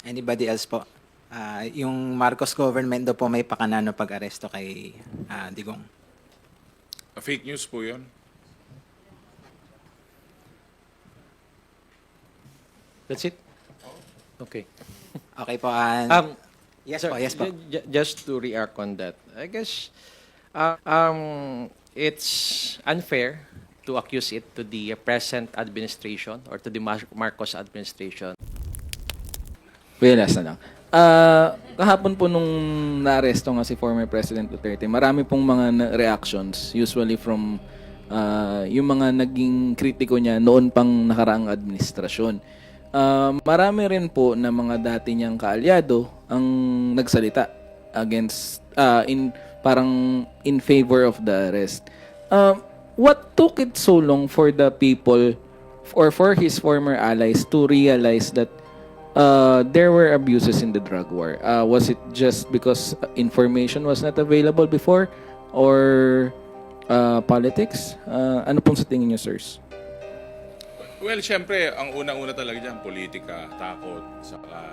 Anybody else po? Yung Marcos government daw po may pakanano pag-aresto kay Digong. Fake news po yun. That's it? Okay. Okay po. Yes Sir, po, yes po. just to react on that, I guess it's unfair to accuse it to the present administration or to the Marcos administration. Last na lang. Kahapon po nung naaresto nga si former President Duterte, marami pong mga reactions, usually from yung mga naging kritiko niya noon pang nakaraang administrasyon. Marami rin po na mga dati niyang kaalyado ang nagsalita against, parang in favor of the arrest. What took it so long for the people or for his former allies to realize that there were abuses in the drug war? Was it just because information was not available before or politics? Ano pong sa tingin niyo, sirs? Well, syempre, ang unang-una talaga dyan, politika, takot, saka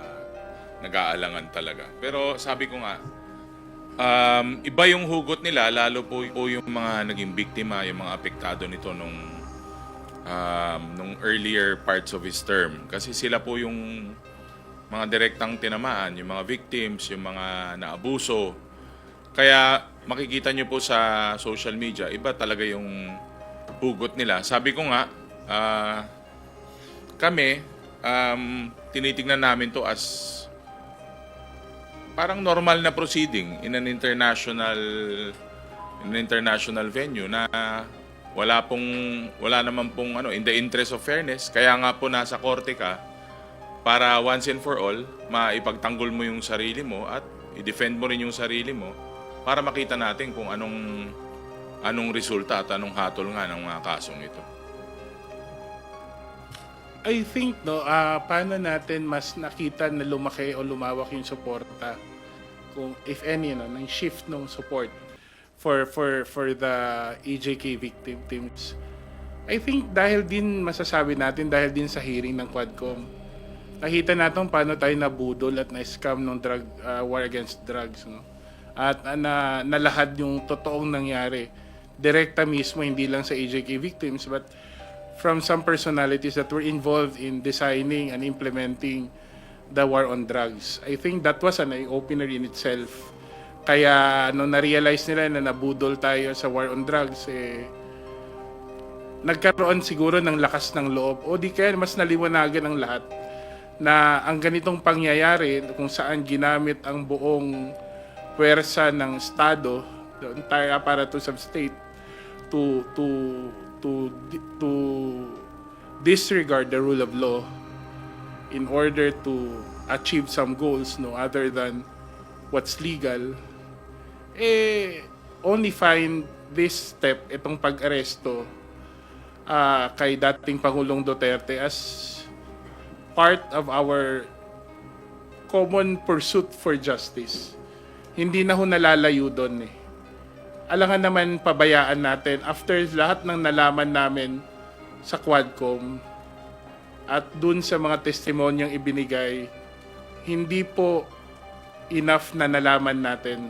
nag-aalangan talaga. Pero sabi ko nga, iba yung hugot nila, lalo po yung mga naging biktima, yung mga apektado nito nung earlier parts of his term. Kasi sila po yung mga direktang tinamaan, yung mga victims, yung mga naabuso. Kaya makikita nyo po sa social media, iba talaga yung hugot nila. Sabi ko nga, kami, tinitingnan namin to as parang normal na proceeding in an international venue na wala naman pong in the interest of fairness. Kaya nga po nasa korte ka para once and for all maipagtanggol mo yung sarili mo at i-defend mo rin yung sarili mo para makita natin kung anong resulta at anong hatol nga ng mga kasong ito. I think paano natin mas nakita na lumaki o lumawak yung suporta kung if any ng shift ng support for the EJK victim teams. I think dahil din masasabi natin dahil din sa hearing ng Quadcom. Nakita natin paano tayo nabudol at na-scam ng drug war against drugs, no? At nalahad yung totoong nangyari. Direkta mismo hindi lang sa EJK victims but from some personalities that were involved in designing and implementing the war on drugs. I think that was an eye-opener in itself. Kaya na-realize nila na nabudol tayo sa war on drugs, nagkaroon siguro ng lakas ng loob o di kaya mas naliwanagan ang lahat na ang ganitong pangyayari kung saan ginamit ang buong puwersa ng Estado, the entire apparatus of state, to disregard the rule of law in order to achieve some goals other than what's legal, only find this step, itong pag-aresto kay dating Pangulong Duterte as part of our common pursuit for justice. Hindi na ho nalalayo doon alangan naman pabayaan natin after lahat ng nalaman namin sa Quadcom at dun sa mga testimonyang ibinigay, hindi po enough na nalaman natin.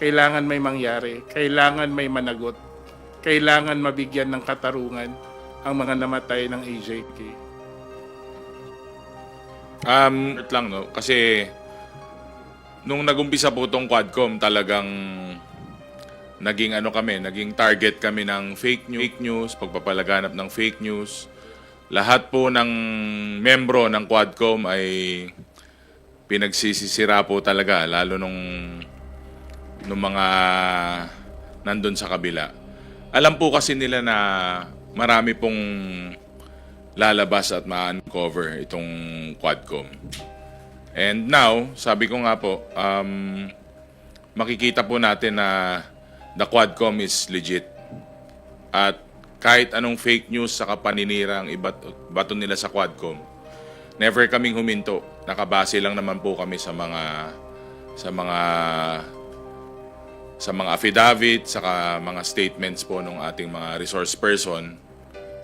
Kailangan may mangyari, kailangan may managot, kailangan mabigyan ng katarungan ang mga namatay ng AJK. Lang, no? Kasi nung nagumpisa po tong Quadcom, talagang naging naging target kami ng fake news, pagpapalaganap ng fake news. Lahat po ng membro ng Quadcom ay pinagsisisira po talaga, lalo nung mga nandun sa kabila. Alam po kasi nila na marami pong lalabas at ma-uncover itong Quadcom. And now, sabi ko nga po, makikita po natin na the Quadcom is legit. At kahit anong fake news sa paninira ang bato nila sa Quadcom, never kaming huminto. Nakabase lang naman po kami sa mga affidavit, saka mga statements po ng ating mga resource person.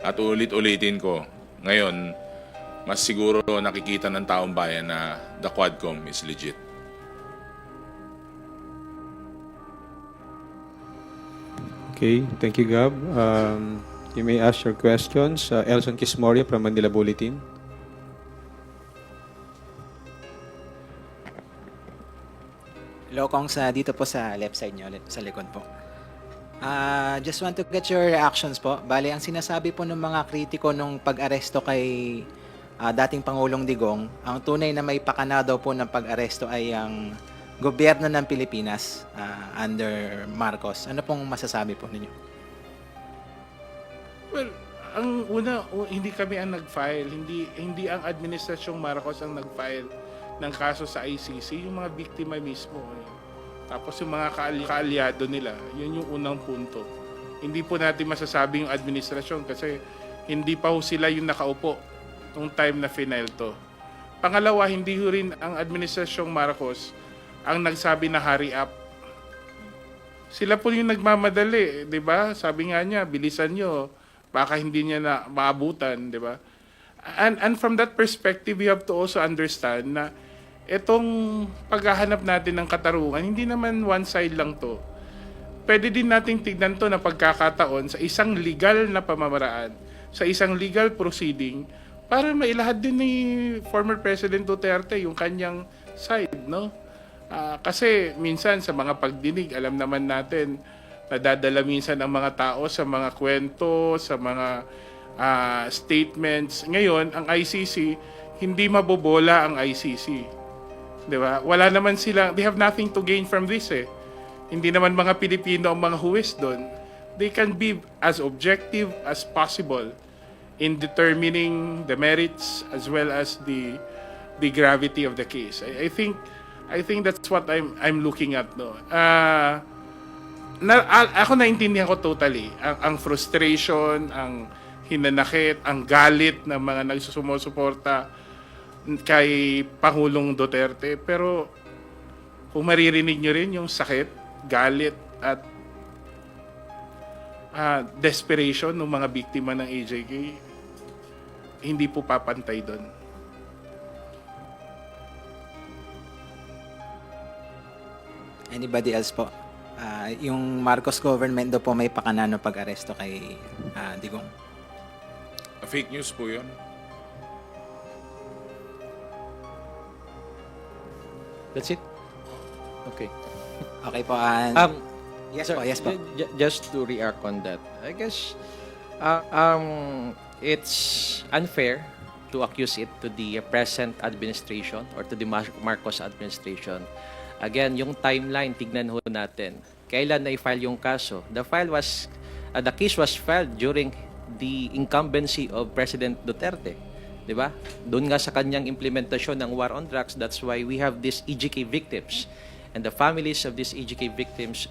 At ulit-ulitin ko, ngayon, mas siguro nakikita ng taong bayan na the Quadcom is legit. Okay, thank you, Gab. You may ask your questions. Elson Kismoria from Manila Bulletin. Hello, Kong, dito po sa left side nyo, sa likod po. Just want to get your reactions po. Bale, ang sinasabi po ng mga kritiko nung pag-aresto kay dating Pangulong Digong, ang tunay na may pakana daw po ng pag-aresto ay ang gobyerno ng Pilipinas under Marcos. Ano pong masasabi po ninyo? Well, ang una, hindi kami ang nag-file. Hindi ang Administrasyong Marcos ang nag-file ng kaso sa ICC. Yung mga biktima mismo. Tapos yung mga kaalyado nila, yun yung unang punto. Hindi po natin masasabi yung administrasyon kasi hindi pa ho sila yung nakaupo nung time na final to. Pangalawa, hindi ho rin ang Administrasyong Marcos ang nagsabi na hurry up. Sila po yung nagmamadali, di ba? Sabi nga niya, bilisan nyo, baka hindi niya na maabutan, di ba? And from that perspective, we have to also understand na itong paghahanap natin ng katarungan, hindi naman one side lang to. Pwede din nating tignan to na pagkakataon sa isang legal na pamamaraan, sa isang legal proceeding, para mailahad din ni former President Duterte yung kanyang side, no? Kasi minsan sa mga pagdinig, alam naman natin, nadadala minsan ang mga tao sa mga kwento, sa mga statements. Ngayon, ang ICC, hindi mabobola ang ICC. Diba? Wala naman silang, they have nothing to gain from this eh. Hindi naman mga Pilipino ang mga huwes doon. They can be as objective as possible in determining the merits as well as the gravity of the case. I think that's what I'm looking at, no. Ako naintindihan ko totally ang frustration, ang hinanakit, ang galit ng mga nagsusumusuporta kay Pangulong Duterte. Pero kung maririnig nyo rin yung sakit, galit at desperation ng mga biktima ng AJK, hindi po papantay doon. Anybody else po? Yung Marcos government daw po may pakana ng pag-aresto kay Digong. Fake news po yun. That's it? Okay. Okay po. Yes Sir, po, yes po. Just to react on that, I guess it's unfair to accuse it to the present administration or to the Marcos administration. Again, yung timeline, tignan ho natin. Kailan na-file yung kaso? The case was filed during the incumbency of President Duterte. Di ba? Doon nga sa kanyang implementasyon ng war on drugs, that's why we have these EJK victims. And the families of these EJK victims,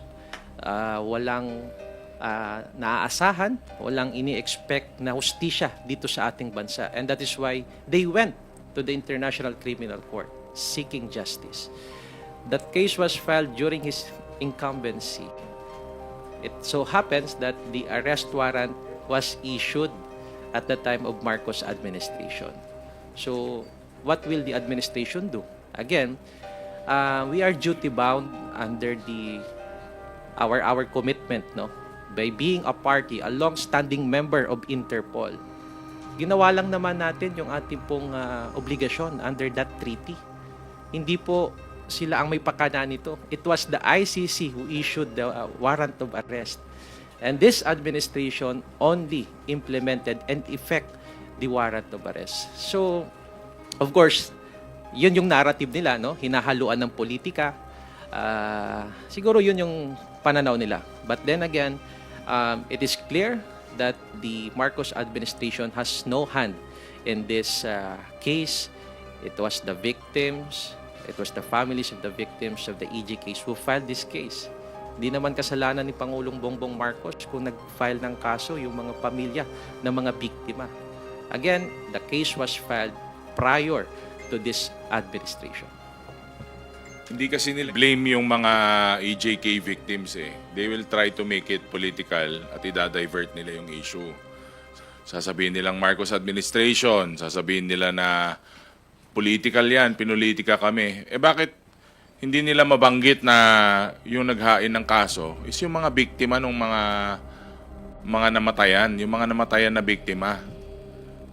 walang naaasahan, walang ini-expect na hustisya dito sa ating bansa. And that is why they went to the International Criminal Court seeking justice. That case was filed during his incumbency. It so happens that the arrest warrant was issued at the time of Marcos administration. So, what will the administration do? Again, we are duty bound under our commitment, no, by being a party, a long-standing member of Interpol. Ginawa lang naman natin yung ating pong obligasyon under that treaty. Hindi po sila ang may pakana nito. It was the ICC who issued the warrant of arrest. And this administration only implemented and effect the warrant of arrest. So, of course, yun yung narrative nila, no? Hinahaluan ng politika. Siguro yun yung pananaw nila. But then again, it is clear that the Marcos administration has no hand in this case. It was the victims, it was the families of the victims of the EJ case who filed this case. Di naman kasalanan ni Pangulong Bongbong Marcos kung nag-file ng kaso yung mga pamilya ng mga biktima. Again, the case was filed prior to this administration. Hindi kasi nila blame yung mga EJK victims eh. They will try to make it political at i-divert nila yung issue. Sasabihin nilang Marcos administration, sasabihin nila na political yan, pinulitika kami. Bakit hindi nila mabanggit na yung naghain ng kaso is yung mga biktima ng mga namatayan, yung mga namatayan na biktima.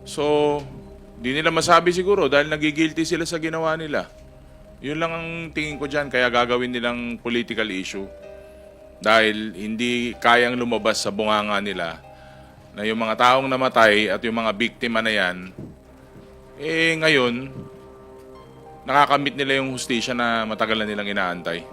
So, di nila masabi siguro dahil nagigilty sila sa ginawa nila. Yun lang ang tingin ko dyan, kaya gagawin nilang political issue. Dahil hindi kayang lumabas sa bunganga nila na yung mga taong namatay at yung mga biktima na yan, ngayon, nakakamit nila yung hustisya na matagal na nilang inaantay.